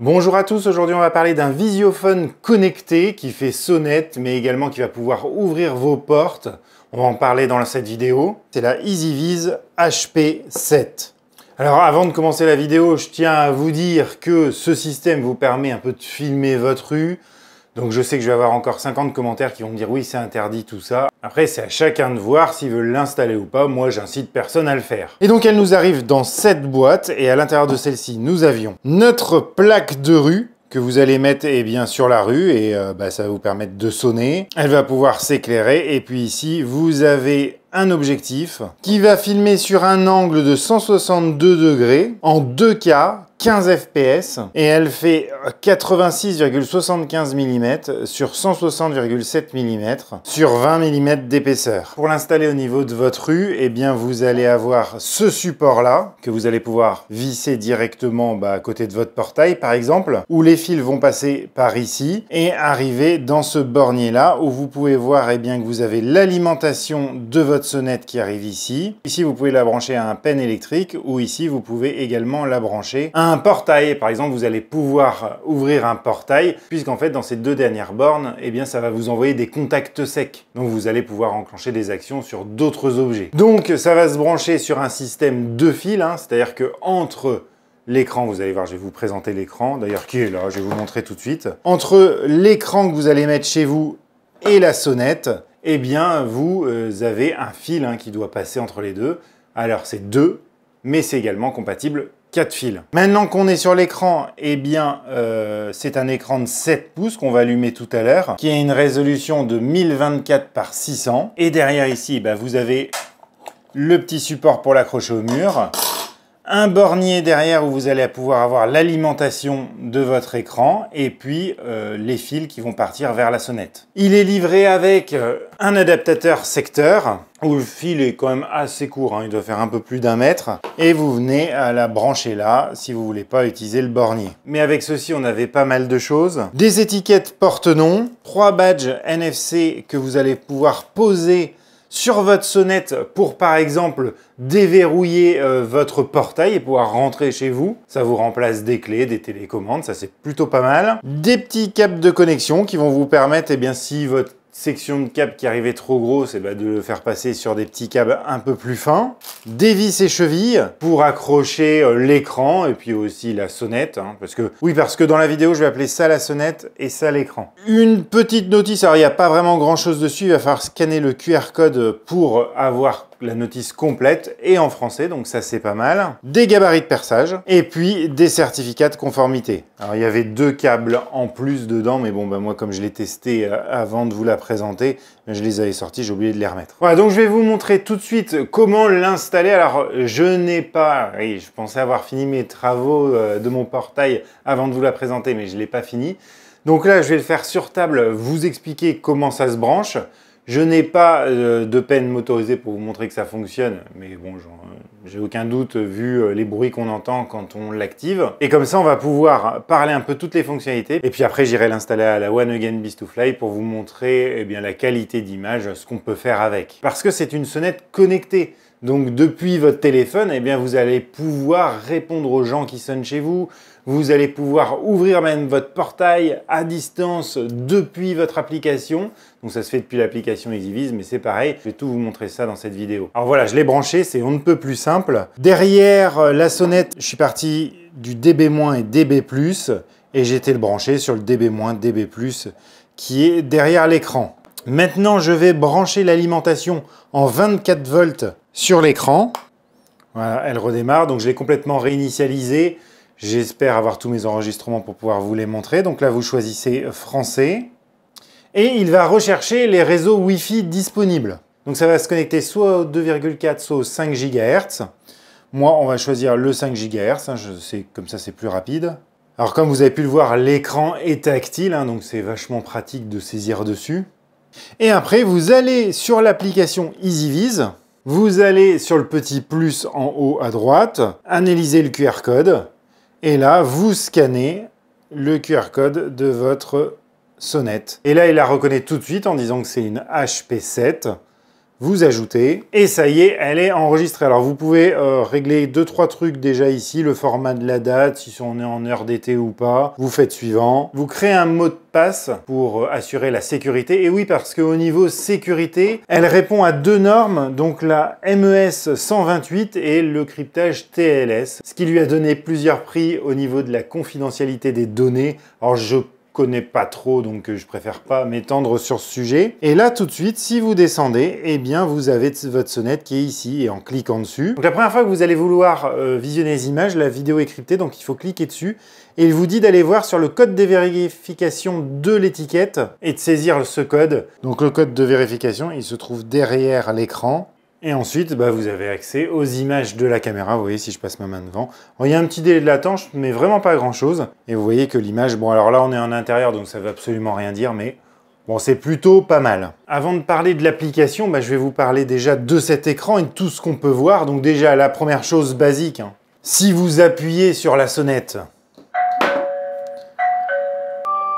Bonjour à tous, aujourd'hui on va parler d'un visiophone connecté qui fait sonnette mais également qui va pouvoir ouvrir vos portes. On va en parler dans cette vidéo. C'est la EasyViz HP7. Alors avant de commencer la vidéo, je tiens à vous dire que ce système vous permet un peu de filmer votre rue. Donc je sais que je vais avoir encore 50 commentaires qui vont me dire oui c'est interdit tout ça. Après c'est à chacun de voir s'il veut l'installer ou pas. Moi j'incite personne à le faire. Et donc elle nous arrive dans cette boîte et à l'intérieur de celle-ci nous avions notre plaque de rue que vous allez mettre sur la rue et ça va vous permettre de sonner. Elle va pouvoir s'éclairer et puis ici vous avez un objectif qui va filmer sur un angle de 162 degrés en 2K, 15 fps et elle fait 86,75 mm sur 160,7 mm sur 20 mm d'épaisseur. Pour l'installer au niveau de votre rue, vous allez avoir ce support là que vous allez pouvoir visser directement à côté de votre portail par exemple, où les fils vont passer par ici et arriver dans ce bornier là où vous pouvez voir que vous avez l'alimentation de votre sonnette qui arrive ici. Ici vous pouvez la brancher à un pen électrique ou ici vous pouvez également la brancher à un portail. Par exemple vous allez pouvoir ouvrir un portail puisqu'en fait dans ces deux dernières bornes ça va vous envoyer des contacts secs. Donc vous allez pouvoir enclencher des actions sur d'autres objets. Donc ça va se brancher sur un système de fils, c'est-à-dire que entre l'écran, vous allez voir, je vais vous présenter l'écran, d'ailleurs qui est là, je vais vous montrer tout de suite. Entre l'écran que vous allez mettre chez vous et la sonnette, vous avez un fil qui doit passer entre les deux. Alors c'est 2, mais c'est également compatible 4 fils. Maintenant qu'on est sur l'écran, c'est un écran de 7 pouces qu'on va allumer tout à l'heure, qui a une résolution de 1024 par 600. Et derrière ici, vous avez le petit support pour l'accrocher au mur. Un bornier derrière où vous allez pouvoir avoir l'alimentation de votre écran et puis les fils qui vont partir vers la sonnette. Il est livré avec un adaptateur secteur où le fil est quand même assez court, il doit faire un peu plus d'1 mètre et vous venez à la brancher là si vous voulez pas utiliser le bornier. Mais avec ceci on avait pas mal de choses. Des étiquettes porte-nom, 3 badges NFC que vous allez pouvoir poser sur votre sonnette pour par exemple déverrouiller votre portail et pouvoir rentrer chez vous. Ça vous remplace des clés, des télécommandes, ça c'est plutôt pas mal. Des petits câbles de connexion qui vont vous permettre, si votre section de câble qui arrivait trop grosse, de le faire passer sur des petits câbles un peu plus fins. Des vis et chevilles pour accrocher l'écran et puis aussi la sonnette. Parce que dans la vidéo, je vais appeler ça la sonnette et ça l'écran. Une petite notice, alors il n'y a pas vraiment grand chose dessus, il va falloir scanner le QR code pour avoir la notice complète et en français, donc ça c'est pas mal. Des gabarits de perçage et puis des certificats de conformité. Alors il y avait 2 câbles en plus dedans, mais moi comme je l'ai testé avant de vous la présenter, je les avais sortis, j'ai oublié de les remettre. Voilà, donc je vais vous montrer tout de suite comment l'installer. Alors je n'ai pas, je pensais avoir fini mes travaux de mon portail avant de vous la présenter, mais je ne l'ai pas fini. Donc là je vais le faire sur table, vous expliquer comment ça se branche. Je n'ai pas de pen motorisé pour vous montrer que ça fonctionne, mais bon, j'ai aucun doute vu les bruits qu'on entend quand on l'active. Et comme ça, on va pouvoir parler un peu toutes les fonctionnalités. Et puis après, j'irai l'installer à la One Again Beast2Fly pour vous montrer la qualité d'image, ce qu'on peut faire avec. Parce que c'est une sonnette connectée. Donc depuis votre téléphone, vous allez pouvoir répondre aux gens qui sonnent chez vous. Vous allez pouvoir ouvrir même votre portail à distance depuis votre application. Donc ça se fait depuis l'application EasyViz, mais c'est pareil. Je vais tout vous montrer ça dans cette vidéo. Alors voilà, je l'ai branché, c'est on ne peut plus simple. Derrière la sonnette, je suis parti du DB- et DB+, et j'ai été le brancher sur le DB-, DB+, qui est derrière l'écran. Maintenant, je vais brancher l'alimentation en 24 volts sur l'écran. Voilà, elle redémarre, donc je l'ai complètement réinitialisé. J'espère avoir tous mes enregistrements pour pouvoir vous les montrer. Donc là, vous choisissez français. Et il va rechercher les réseaux Wi-Fi disponibles. Donc ça va se connecter soit au 2,4, soit au 5 GHz. Moi, on va choisir le 5 GHz. Comme ça, c'est plus rapide. Alors comme vous avez pu le voir, l'écran est tactile, donc c'est vachement pratique de saisir dessus. Et après, vous allez sur l'application EasyViz. Vous allez sur le petit plus en haut à droite, analyser le QR code. Et là, vous scannez le QR code de votre sonnette. Et là, il la reconnaît tout de suite en disant que c'est une HP7. vous ajoutez, et ça y est, elle est enregistrée. Alors vous pouvez régler 2-3 trucs déjà ici, le format de la date, si on est en heure d'été ou pas. Vous faites suivant. Vous créez un mot de passe pour assurer la sécurité. Et oui, parce qu'au niveau sécurité, elle répond à 2 normes, donc la MES 128 et le cryptage TLS, ce qui lui a donné plusieurs prix au niveau de la confidentialité des données. Alors je connais pas trop, donc je préfère pas m'étendre sur ce sujet. Et là, tout de suite, si vous descendez, eh bien, vous avez votre sonnette qui est ici, et en cliquant dessus. Donc la première fois que vous allez vouloir visionner les images, la vidéo est cryptée, donc il faut cliquer dessus. Et il vous dit d'aller voir sur le code de vérification de l'étiquette et de saisir ce code. Donc le code de vérification, il se trouve derrière l'écran. Et ensuite, vous avez accès aux images de la caméra. Vous voyez, si je passe ma main devant. Alors, il y a un petit délai de latence, mais vraiment pas grand-chose. Et vous voyez que l'image, bon, alors là, on est en intérieur, donc ça ne veut absolument rien dire, mais bon, c'est plutôt pas mal. Avant de parler de l'application, je vais vous parler déjà de cet écran et de tout ce qu'on peut voir. Donc déjà, la première chose basique, si vous appuyez sur la sonnette,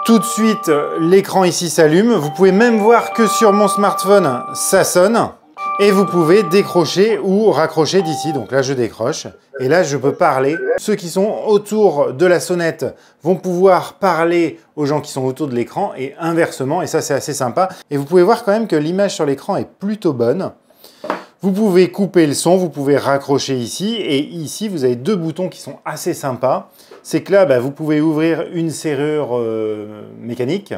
tout de suite, l'écran ici s'allume. Vous pouvez même voir que sur mon smartphone, ça sonne. Et vous pouvez décrocher ou raccrocher d'ici. Donc là, je décroche. Et là, je peux parler. Ceux qui sont autour de la sonnette vont pouvoir parler aux gens qui sont autour de l'écran et inversement. Et ça, c'est assez sympa. Et vous pouvez voir quand même que l'image sur l'écran est plutôt bonne. Vous pouvez couper le son, vous pouvez raccrocher ici. Et ici, vous avez 2 boutons qui sont assez sympas. C'est que là, vous pouvez ouvrir une serrure mécanique.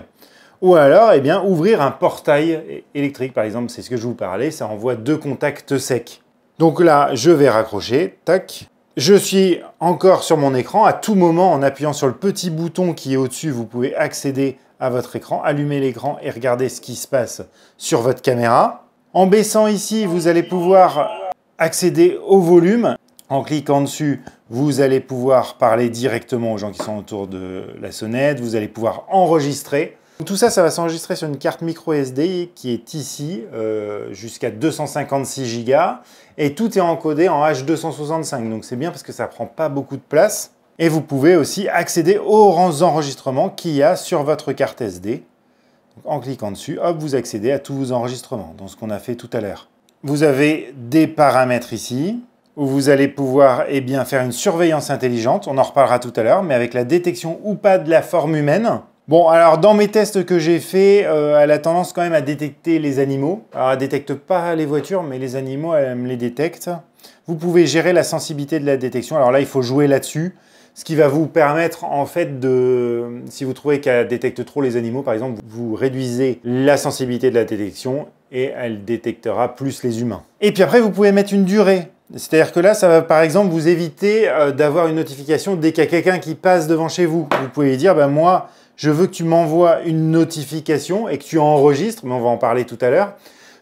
Ou alors, ouvrir un portail électrique, par exemple, c'est ce que je vous parlais, ça envoie 2 contacts secs. Donc là, je vais raccrocher, tac. Je suis encore sur mon écran. À tout moment, en appuyant sur le petit bouton qui est au-dessus, vous pouvez accéder à votre écran, allumer l'écran et regarder ce qui se passe sur votre caméra. En baissant ici, vous allez pouvoir accéder au volume. En cliquant dessus, vous allez pouvoir parler directement aux gens qui sont autour de la sonnette. Vous allez pouvoir enregistrer. Tout ça, ça va s'enregistrer sur une carte micro SD qui est ici, jusqu'à 256 Go. Et tout est encodé en H265. Donc c'est bien parce que ça ne prend pas beaucoup de place. Et vous pouvez aussi accéder aux enregistrements qu'il y a sur votre carte SD. Donc, en cliquant dessus, hop, vous accédez à tous vos enregistrements, dans ce qu'on a fait tout à l'heure. Vous avez des paramètres ici, où vous allez pouvoir faire une surveillance intelligente. On en reparlera tout à l'heure, mais avec la détection ou pas de la forme humaine. Bon, alors dans mes tests que j'ai fait, elle a tendance quand même à détecter les animaux. Alors elle ne détecte pas les voitures, mais les animaux, elle me les détecte. Vous pouvez gérer la sensibilité de la détection. Alors là, il faut jouer là-dessus. Ce qui va vous permettre en fait de, si vous trouvez qu'elle détecte trop les animaux, par exemple, vous réduisez la sensibilité de la détection et elle détectera plus les humains. Et puis après, vous pouvez mettre une durée. C'est-à-dire que là, ça va par exemple vous éviter d'avoir une notification dès qu'il y a quelqu'un qui passe devant chez vous. Vous pouvez lui dire, moi, je veux que tu m'envoies une notification et que tu enregistres, mais on va en parler tout à l'heure,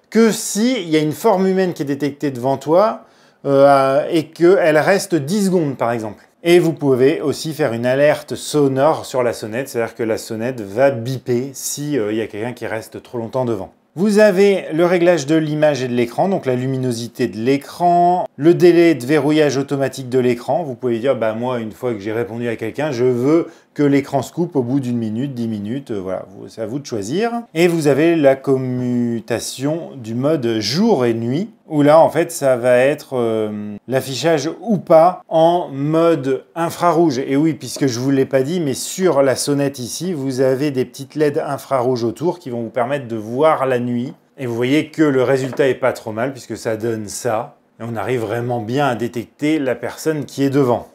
que s'il y a une forme humaine qui est détectée devant toi et qu'elle reste 10 secondes, par exemple. Et vous pouvez aussi faire une alerte sonore sur la sonnette, c'est-à-dire que la sonnette va biper s'il y a quelqu'un qui reste trop longtemps devant. Vous avez le réglage de l'image et de l'écran, donc la luminosité de l'écran, le délai de verrouillage automatique de l'écran. Vous pouvez dire, moi, une fois que j'ai répondu à quelqu'un, je veux que l'écran se coupe au bout d'1 minute, 10 minutes, voilà, c'est à vous de choisir. Et vous avez la commutation du mode jour et nuit, où là, en fait, ça va être l'affichage ou pas en mode infrarouge. Et oui, puisque je ne vous l'ai pas dit, mais sur la sonnette ici, vous avez des petites LED infrarouges autour qui vont vous permettre de voir la nuit. Et vous voyez que le résultat est pas trop mal, puisque ça donne ça. Et on arrive vraiment bien à détecter la personne qui est devant.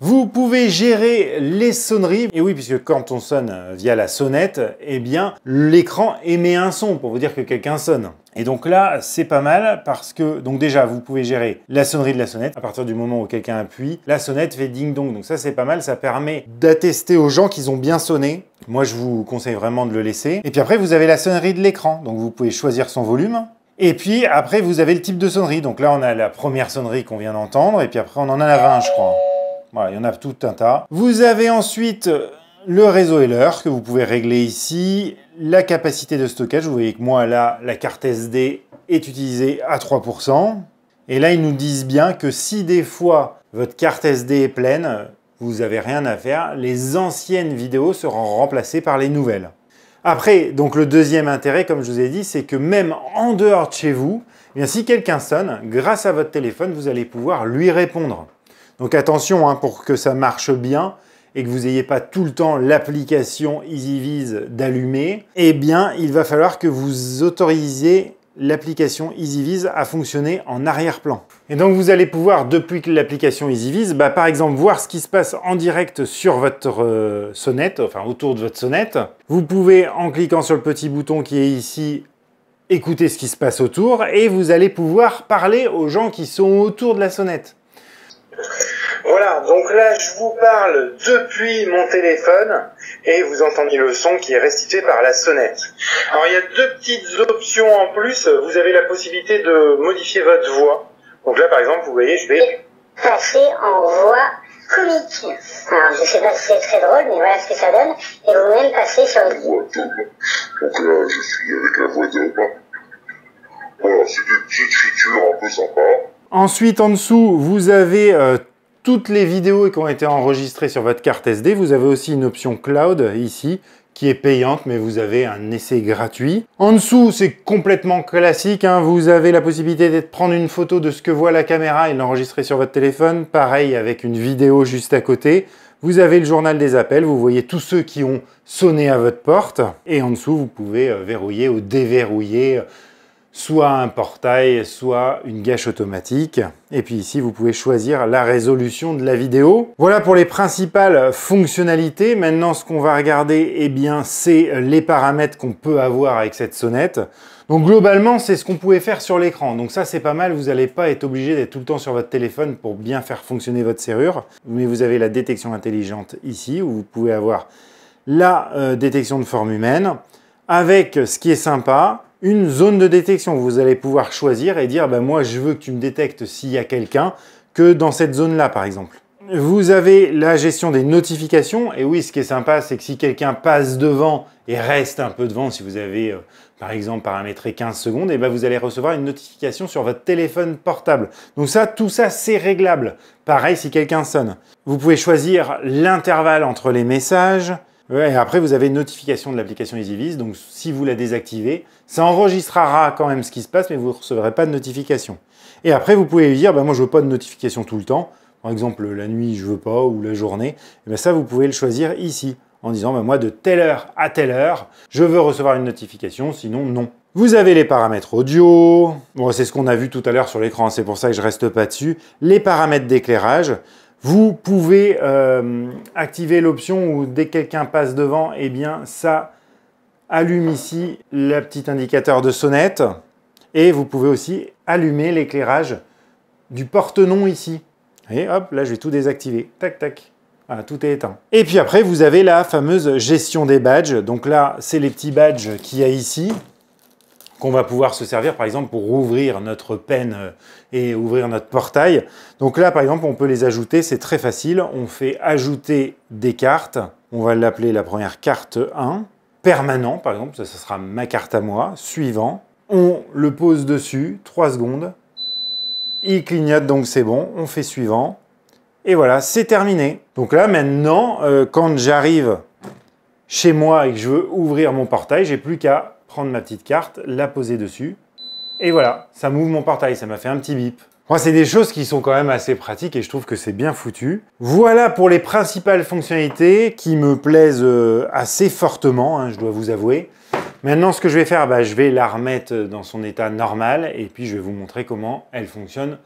Vous pouvez gérer les sonneries. Et oui, puisque quand on sonne via la sonnette, l'écran émet un son pour vous dire que quelqu'un sonne. Et donc là, c'est pas mal parce que, donc déjà, vous pouvez gérer la sonnerie de la sonnette. À partir du moment où quelqu'un appuie, la sonnette fait ding-dong. Donc ça, c'est pas mal. Ça permet d'attester aux gens qu'ils ont bien sonné. Moi, je vous conseille vraiment de le laisser. Et puis après, vous avez la sonnerie de l'écran. Donc vous pouvez choisir son volume. Et puis après, vous avez le type de sonnerie. Donc là, on a la première sonnerie qu'on vient d'entendre. Et puis après, on en a 20, je crois. Voilà, il y en a tout un tas. Vous avez ensuite le réseau et l'heure que vous pouvez régler ici. La capacité de stockage, vous voyez que moi là, la carte SD est utilisée à 3%. Et là, ils nous disent bien que si des fois votre carte SD est pleine, vous n'avez rien à faire. Les anciennes vidéos seront remplacées par les nouvelles. Après, donc le deuxième intérêt, comme je vous ai dit, c'est que même en dehors de chez vous, Eh bien, si quelqu'un sonne, grâce à votre téléphone, vous allez pouvoir lui répondre. Donc attention, hein, pour que ça marche bien et que vous n'ayez pas tout le temps l'application EasyViz d'allumer, eh bien, il va falloir que vous autorisiez l'application EasyViz à fonctionner en arrière-plan. Et donc, vous allez pouvoir, depuis l'application EasyViz, par exemple, voir ce qui se passe en direct sur votre sonnette, enfin autour de votre sonnette. Vous pouvez, en cliquant sur le petit bouton qui est ici, écouter ce qui se passe autour et vous allez pouvoir parler aux gens qui sont autour de la sonnette. Voilà, donc là je vous parle depuis mon téléphone et vous entendez le son qui est restitué par la sonnette. Alors il y a deux petites options en plus, vous avez la possibilité de modifier votre voix. Donc là par exemple vous voyez je vais passer en voix comique. Alors je sais pas si c'est très drôle mais voilà ce que ça donne et vous-même passer sur une voix double. Donc là je suis avec la voix double. Voilà, c'est des petites features un peu sympas. Ensuite en dessous vous avez toutes les vidéos qui ont été enregistrées sur votre carte SD. Vous avez aussi une option cloud ici qui est payante, mais vous avez un essai gratuit. En dessous, c'est complètement classique, hein. Vous avez la possibilité de prendre une photo de ce que voit la caméra et l'enregistrer sur votre téléphone. Pareil avec une vidéo juste à côté. Vous avez le journal des appels, vous voyez tous ceux qui ont sonné à votre porte. Et en dessous, vous pouvez verrouiller ou déverrouiller soit un portail, soit une gâche automatique. Et puis ici, vous pouvez choisir la résolution de la vidéo. Voilà pour les principales fonctionnalités. Maintenant, ce qu'on va regarder, eh bien, c'est les paramètres qu'on peut avoir avec cette sonnette. Donc globalement, c'est ce qu'on pouvait faire sur l'écran. Donc ça, c'est pas mal. Vous n'allez pas être obligé d'être tout le temps sur votre téléphone pour bien faire fonctionner votre serrure. Mais vous avez la détection intelligente ici, où vous pouvez avoir la détection de forme humaine. Avec, ce qui est sympa, une zone de détection. Vous allez pouvoir choisir et dire moi je veux que tu me détectes s'il y a quelqu'un que dans cette zone-là par exemple. Vous avez la gestion des notifications et oui, ce qui est sympa c'est que si quelqu'un passe devant et reste un peu devant, si vous avez par exemple paramétré 15 secondes, et vous allez recevoir une notification sur votre téléphone portable. Donc ça, tout ça c'est réglable. Pareil si quelqu'un sonne. Vous pouvez choisir l'intervalle entre les messages. Et après, vous avez une notification de l'application EasyViz, donc si vous la désactivez, ça enregistrera quand même ce qui se passe, mais vous ne recevrez pas de notification. Et après, vous pouvez lui dire, moi je veux pas de notification tout le temps, par exemple la nuit je veux pas, ou la journée, et ça vous pouvez le choisir ici, en disant, moi de telle heure à telle heure, je veux recevoir une notification, sinon non. Vous avez les paramètres audio, bon c'est ce qu'on a vu tout à l'heure sur l'écran, c'est pour ça que je reste pas dessus, les paramètres d'éclairage. Vous pouvez activer l'option où dès que quelqu'un passe devant, eh bien ça allume ici le petit indicateur de sonnette et vous pouvez aussi allumer l'éclairage du porte-nom ici. Et hop, là je vais tout désactiver. Tac, tac. Voilà, tout est éteint. Et puis après, vous avez la fameuse gestion des badges. Donc là, c'est les petits badges qu'il y a ici, qu'on va pouvoir se servir par exemple pour ouvrir notre pen et ouvrir notre portail. Donc là par exemple on peut les ajouter, c'est très facile, on fait ajouter des cartes, on va l'appeler la première carte 1, permanent par exemple, ça sera ma carte à moi, suivant, on le pose dessus, 3 secondes, il clignote donc c'est bon, on fait suivant, et voilà c'est terminé. Donc là maintenant quand j'arrive chez moi et que je veux ouvrir mon portail, j'ai plus qu'à prendre ma petite carte, la poser dessus, et voilà, ça m'ouvre mon portail, ça m'a fait un petit bip. Moi, c'est des choses qui sont quand même assez pratiques et je trouve que c'est bien foutu. Voilà pour les principales fonctionnalités qui me plaisent assez fortement, hein, je dois vous avouer. Maintenant, ce que je vais faire, je vais la remettre dans son état normal et puis je vais vous montrer comment elle fonctionne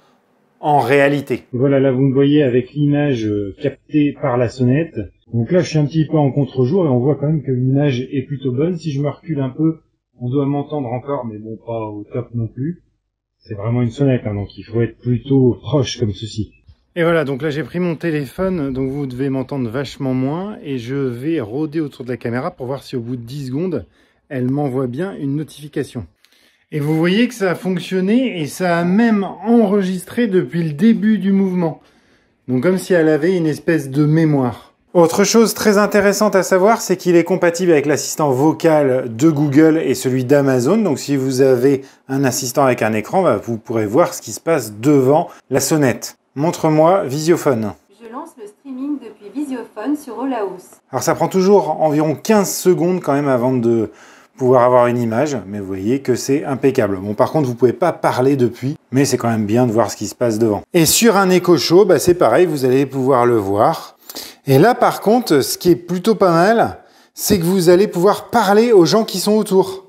en réalité. Voilà, là vous me voyez avec l'image captée par la sonnette. Donc là, je suis un petit peu en contre-jour et on voit quand même que l'image est plutôt bonne. Si je me recule un peu, on doit m'entendre encore, mais bon, pas au top non plus. C'est vraiment une sonnette, hein, donc il faut être plutôt proche comme ceci. Et voilà, donc là j'ai pris mon téléphone, donc vous devez m'entendre vachement moins, et je vais rôder autour de la caméra pour voir si au bout de 10 secondes, elle m'envoie bien une notification. Et vous voyez que ça a fonctionné, et ça a même enregistré depuis le début du mouvement. Donc comme si elle avait une espèce de mémoire. Autre chose très intéressante à savoir, c'est qu'il est compatible avec l'assistant vocal de Google et celui d'Amazon. Donc si vous avez un assistant avec un écran, vous pourrez voir ce qui se passe devant la sonnette. Montre-moi Visiophone. Je lance le streaming depuis Visiophone sur Olaus. Alors ça prend toujours environ 15 secondes quand même avant de pouvoir avoir une image, mais vous voyez que c'est impeccable. Bon, par contre, vous pouvez pas parler depuis, mais c'est quand même bien de voir ce qui se passe devant. Et sur un Echo Show, bah, c'est pareil, vous allez pouvoir le voir. Et là, par contre, ce qui est plutôt pas mal, c'est que vous allez pouvoir parler aux gens qui sont autour.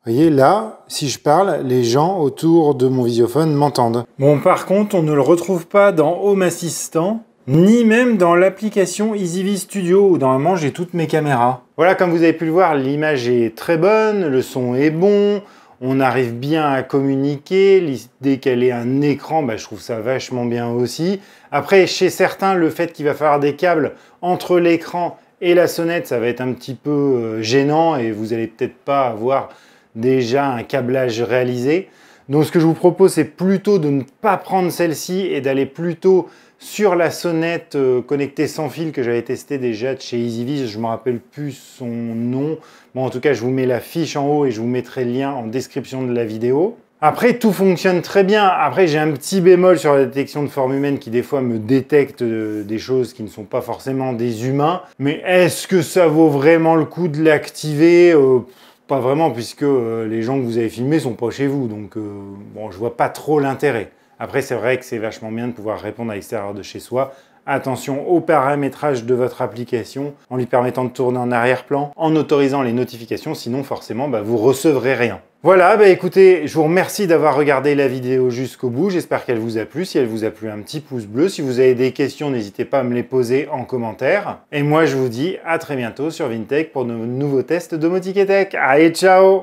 Vous voyez, là, si je parle, les gens autour de mon Visiophone m'entendent. Bon, par contre, on ne le retrouve pas dans Home Assistant, ni même dans l'application EasyViz Studio, où normalement j'ai toutes mes caméras. Voilà, comme vous avez pu le voir, l'image est très bonne, le son est bon, on arrive bien à communiquer. L'idée qu'elle ait un écran, bah, je trouve ça vachement bien aussi. Après, chez certains, le fait qu'il va falloir des câbles entre l'écran et la sonnette, ça va être un petit peu gênant et vous allez peut-être pas avoir déjà un câblage réalisé. Donc ce que je vous propose, c'est plutôt de ne pas prendre celle-ci et d'aller plutôt sur la sonnette connectée sans fil que j'avais testé déjà de chez EasyViz. Je ne me rappelle plus son nom. Bon, en tout cas, je vous mets la fiche en haut et je vous mettrai le lien en description de la vidéo. Après, tout fonctionne très bien. Après, j'ai un petit bémol sur la détection de forme humaine qui, des fois, me détecte des choses qui ne sont pas forcément des humains. Mais est-ce que ça vaut vraiment le coup de l'activer ? Pas vraiment, puisque les gens que vous avez filmés sont pas chez vous. Donc, bon, je vois pas trop l'intérêt. Après, c'est vrai que c'est vachement bien de pouvoir répondre à l'extérieur de chez soi. Attention au paramétrage de votre application en lui permettant de tourner en arrière-plan, en autorisant les notifications, sinon forcément bah, vous recevrez rien. Voilà, bah écoutez, je vous remercie d'avoir regardé la vidéo jusqu'au bout, j'espère qu'elle vous a plu. Si elle vous a plu, un petit pouce bleu. Si vous avez des questions, n'hésitez pas à me les poser en commentaire. Et moi je vous dis à très bientôt sur Vintech pour de nouveaux tests domotique et tech. Allez, ciao!